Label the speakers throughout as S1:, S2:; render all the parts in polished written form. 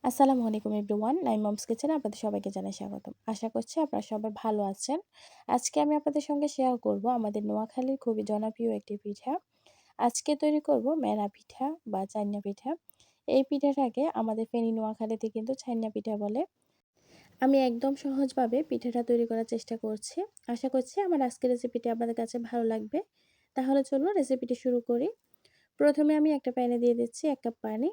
S1: আসসালামু আলাইকুম everyone. Naim moms কিচেনে আপনাদের সবাইকে জানাই স্বাগতম। আশা করছি আপনারা সবাই ভালো আছেন। আজকে আমি আপনাদের সঙ্গে শেয়ার করব আমাদের নোয়াখালীর খুবই জনপ্রিয় একটি পিঠা। আজকে তৈরি করব মেরা পিঠা বা চাইনা পিঠা। এই পিঠাটাকে আমাদের ফেনী নোয়াখালীতে কিন্তু চাইনা পিঠা বলে। আমি একদম সহজভাবে পিঠাটা তৈরি করার চেষ্টা করছি। আশা করছি আমার আজকের রেসিপিটি আপনাদের কাছে ভালো লাগবে। তাহলে চলুন রেসিপিটি শুরু করি। প্রথমে আমি একটা প্যানে দিয়ে দিচ্ছি 1 কাপ পানি।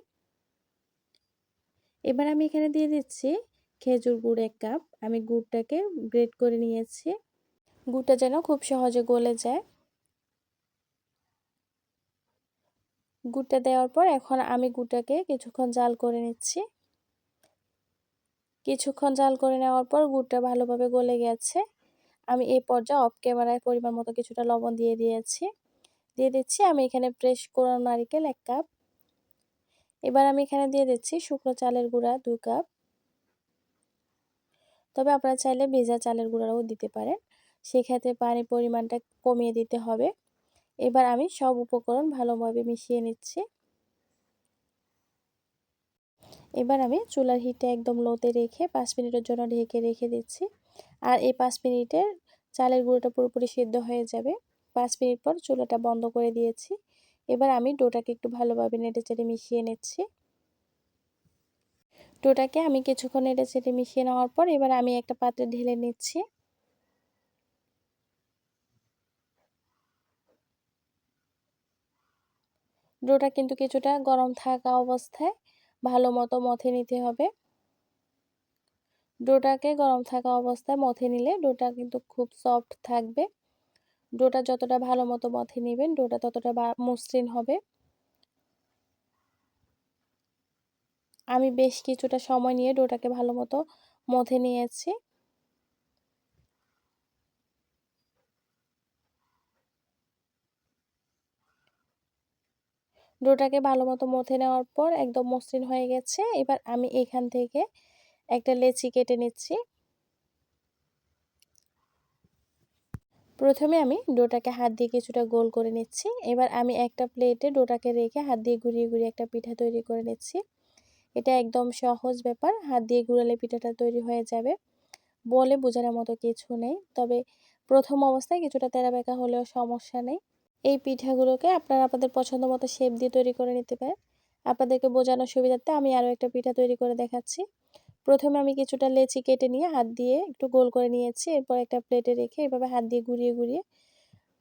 S1: এবার আমি এখানে দিয়ে দিচ্ছি খেজুর গুড় 1 কাপ। আমি গুড়টাকে গ্রেট করে নিয়েছি। গুড়টা যেন খুব সহজে গলে যায়। গুড়টা দেওয়ার পর এখন আমি গুড়টাকে কিছুক্ষণ জাল করে নিচ্ছি। কিছুক্ষণ জাল করে নেওয়ার পর গুড়টা ভালোভাবে গলে গেছে। আমি এই পর্যায়ে অফ ক্যামেরায় পরিমাণ মতো কিছুটা লবণ দিয়ে দিয়েছি। দিয়ে দিচ্ছি আমি এখানে ফ্রেশ কোরানো নারকেল 1 কাপ। এবার আমি এখানে দিয়ে দিচ্ছি শুকনো চালের গুঁড়া 2 কাপ। তবে আপনারা চাইলে ভেজা চালের গুঁড়াও দিতে পারেন। সেক্ষেত্রে পানির পরিমাণটা কমিয়ে দিতে হবে। এবার আমি সব উপকরণ ভালোভাবে মিশিয়ে নিচ্ছি। এবার আমি চুলার হিটে একদম লোতে রেখে 5 মিনিটের জন্য ঢেকে রেখে দিচ্ছি। আর এই 5 মিনিটে চালের গুঁড়োটা পুরোপুরি সিদ্ধ হয়ে যাবে। 5 মিনিট পর চুলাটা বন্ধ করে দিয়েছি। এবার আমি ডোটাকে একটু ভালোভাবে নেড়েচেড়ে মিশিয়ে নিচ্ছি। ডোটাকে আমি কিছুক্ষণ নেড়েচেড়ে মিশিয়ে নেওয়ার পর এবার আমি একটা পাত্রে ঢেলে নিচ্ছি। ডোটা কিন্তু কিছুটা গরম থাকা অবস্থায় ভালো মতো মথে নিতে হবে। ডোটাকে গরম থাকা অবস্থায় মথে নিলে ডোটা কিন্তু খুব সফট থাকবে। ডোটা যতটা ভালো মতো মথে নেবেন ডোটা ততটা মসৃণ হবে। আমি বেশ কিছুটা সময় নিয়ে ডোটাকে ভালো মতো মথে নিয়েছি। ডোটাকে ভালো মতো মথে নেওয়ার পর একদম মসৃণ হয়ে গেছে। এবার আমি এখান থেকে একটা লেচি কেটে নিচ্ছি। প্রথমে আমি ডোটাকে হাত দিয়ে কিছুটা গোল করে নিচ্ছি। এবার আমি একটা প্লেটে ডোটাকে রেখে হাত দিয়ে ঘুরিয়ে ঘুরিয়ে একটা পিঠা তৈরি করে নিচ্ছি। এটা একদম সহজ ব্যাপার। হাত দিয়ে ঘুরালে পিঠাটা তৈরি হয়ে যাবে। বলে বোঝানোর মতো কিছু নেই। তবে প্রথম অবস্থায় কিছুটা তেড়াবেঁকা হলেও সমস্যা নেই। এই পিঠাগুলোকে আপনারা আপনাদের পছন্দ মতো শেপ দিয়ে তৈরি করে নিতে পারেন। আপনাদেরকে বোঝানোর সুবিধার্থে আমি আরও একটা পিঠা তৈরি করে দেখাচ্ছি। প্রথমে আমি কিছুটা লেচি কেটে নিয়ে হাত দিয়ে একটু গোল করে নিয়েছি। এরপর একটা প্লেটে রেখে এভাবে হাত দিয়ে ঘুরিয়ে ঘুরিয়ে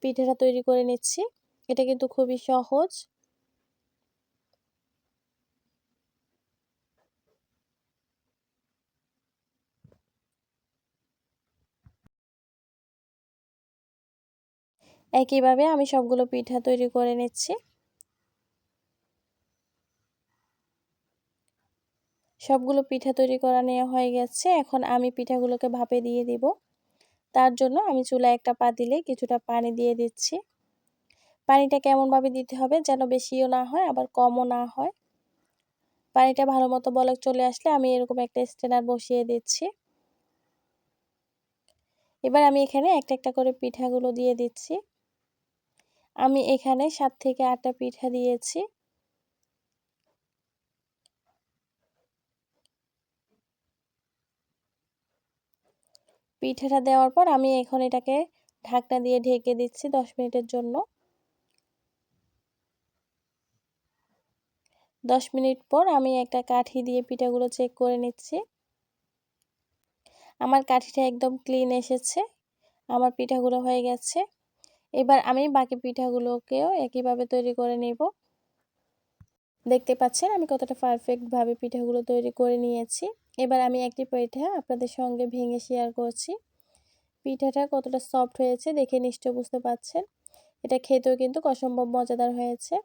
S1: পিঠাটা তৈরি করে নিচ্ছি। এটা কিন্তু খুবই সহজ। একইভাবে আমি সবগুলো পিঠা তৈরি করে নিচ্ছি। সবগুলো পিঠা তৈরি করা নেওয়া হয়ে গেছে। এখন আমি পিঠাগুলোকে ভাপে দিয়ে দিব। তার জন্য আমি চুলায় একটা পাতিলে কিছুটা পানি দিয়ে দিচ্ছি। পানিটা কেমনভাবে দিতে হবে যেন বেশিও না হয় আবার কমও না হয়। পানিটা ভালো মতো বলক চলে আসলে আমি এরকম একটা স্ট্রেনার বসিয়ে দিচ্ছি। এবার আমি এখানে একটা একটা করে পিঠাগুলো দিয়ে দিচ্ছি। আমি এখানে 7 থেকে 8টা পিঠা দিয়েছি। পিঠাটা দেওয়ার পর আমি এখন এটাকে ঢাকনা দিয়ে ঢেকে দিচ্ছি 10 মিনিটের জন্য। 10 মিনিট পর আমি একটা কাঠি দিয়ে পিঠাগুলো চেক করে নিচ্ছি। আমার কাঠিটা একদম ক্লিন এসেছে। আমার পিঠাগুলো হয়ে গেছে। এবার আমি বাকি পিঠাগুলোকেও একইভাবে তৈরি করে নেব। দেখতে পাচ্ছেন আমি কতটা পারফেক্টভাবে পিঠাগুলো তৈরি করে নিয়েছি। এবার আমি একটি পিঠা আপনাদের সঙ্গে ভেঙে শেয়ার করছি। পিঠাটা কতটা সফট হয়েছে দেখে নিশ্চয় বুঝতে পারছেন। এটা খেতেও কিন্তু অসম্ভব মজাদার হয়েছে।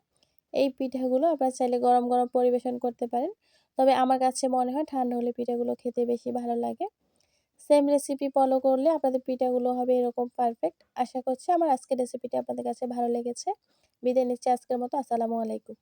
S1: এই পিঠাগুলো আপনারা চাইলে গরম গরম পরিবেশন করতে পারেন। তবে আমার কাছে মনে হয় ঠান্ডা হলে পিঠাগুলো খেতে বেশি ভালো লাগে। সেম রেসিপি ফলো করলে আপনাদের পিঠাগুলো হবে এরকম পারফেক্ট। আশা করছি আমার আজকের রেসিপিটা আপনাদের কাছে ভালো লেগেছে। বিদায় নিচ্ছি আজকের মতো। আসসালামু আলাইকুম।